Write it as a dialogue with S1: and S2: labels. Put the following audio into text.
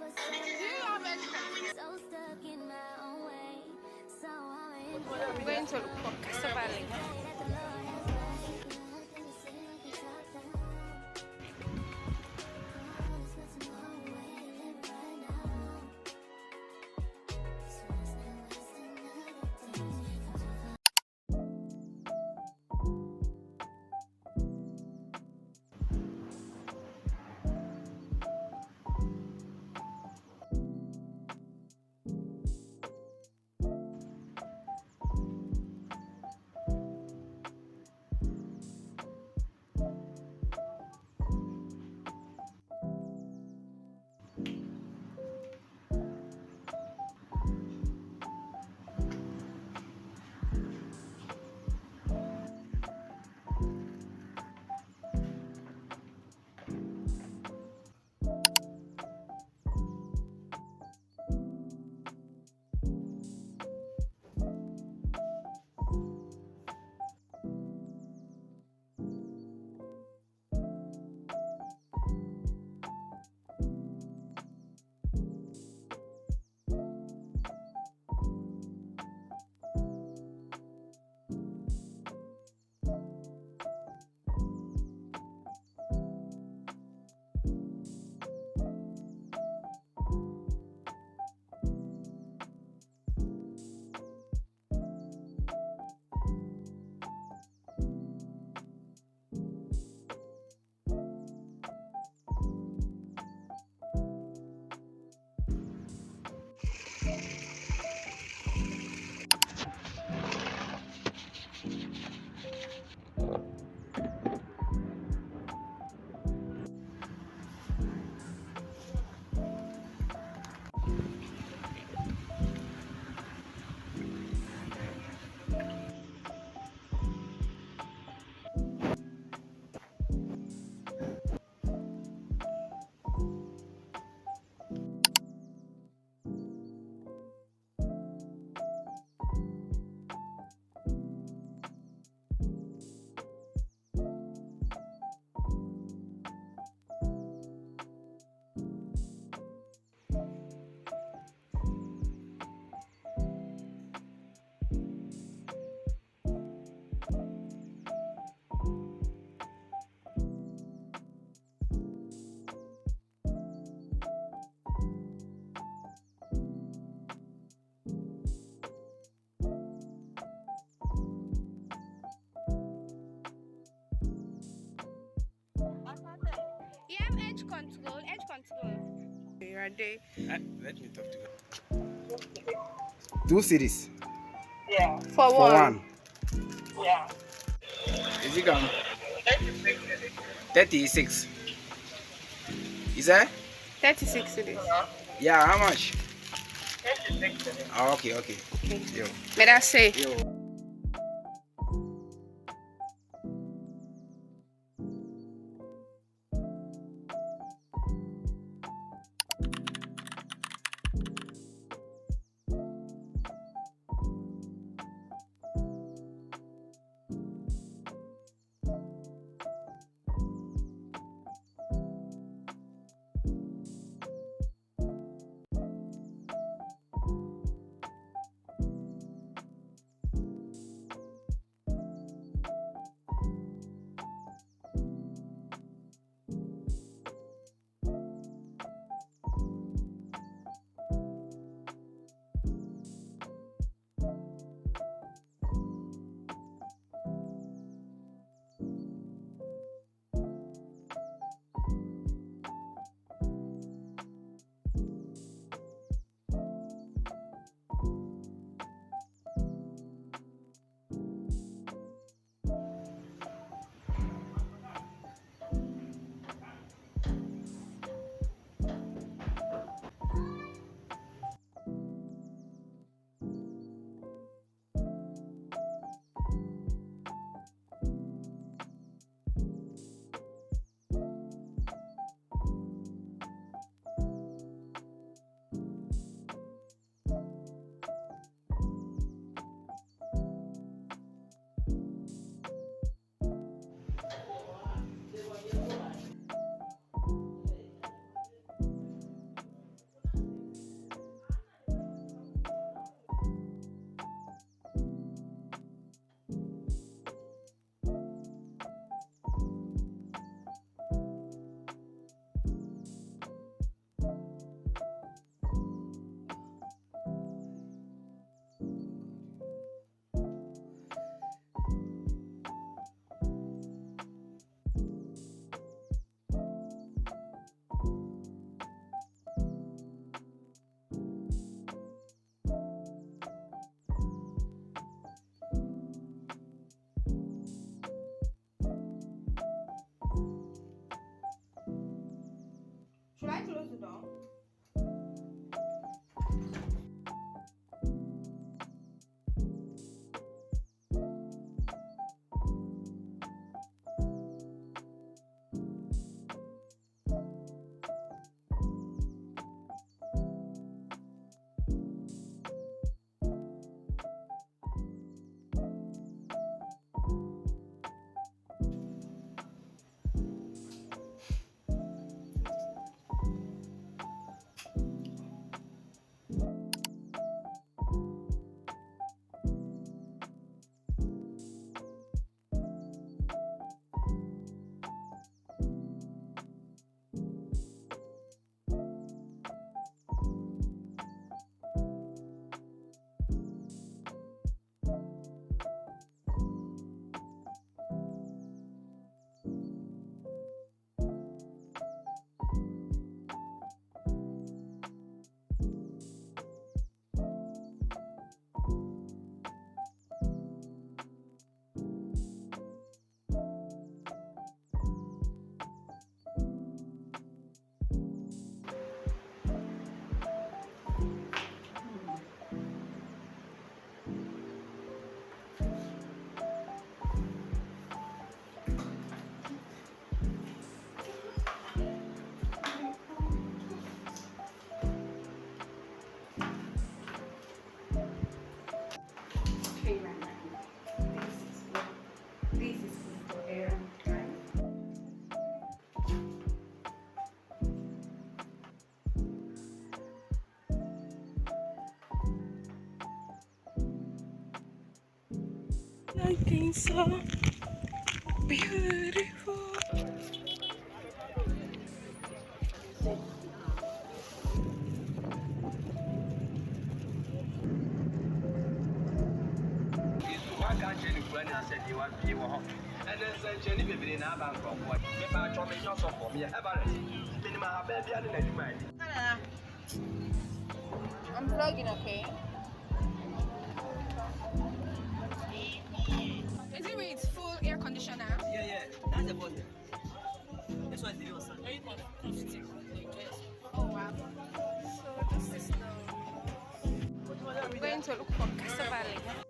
S1: I'm going to look for cassava leaf. You have edge control, edge control. You are there.
S2: Let me talk to you. 2 series.
S3: Yeah.
S1: For
S2: For one.
S3: Yeah.
S2: Is it gone? 36. Is that?
S1: 36 it is.
S2: Yeah, how much?
S3: 36.
S2: Oh, okay.
S1: Okay.
S2: Yo.
S1: May I say?
S2: Yo.
S1: Should I close the door? Okay, right. This is for errand, right? Looking so beautiful.
S2: Why can't you run and say you want you want? And then say Jenny baby in our bank of what? If I told me not so for me, ever. Minimum baby, I didn't mind.
S1: I'm vlogging, okay? Is it with full air conditioner?
S4: Yeah, that's the button. This one is the outside. Very comfortable.
S1: Oh wow. So this is the... I'm going to look for cassava.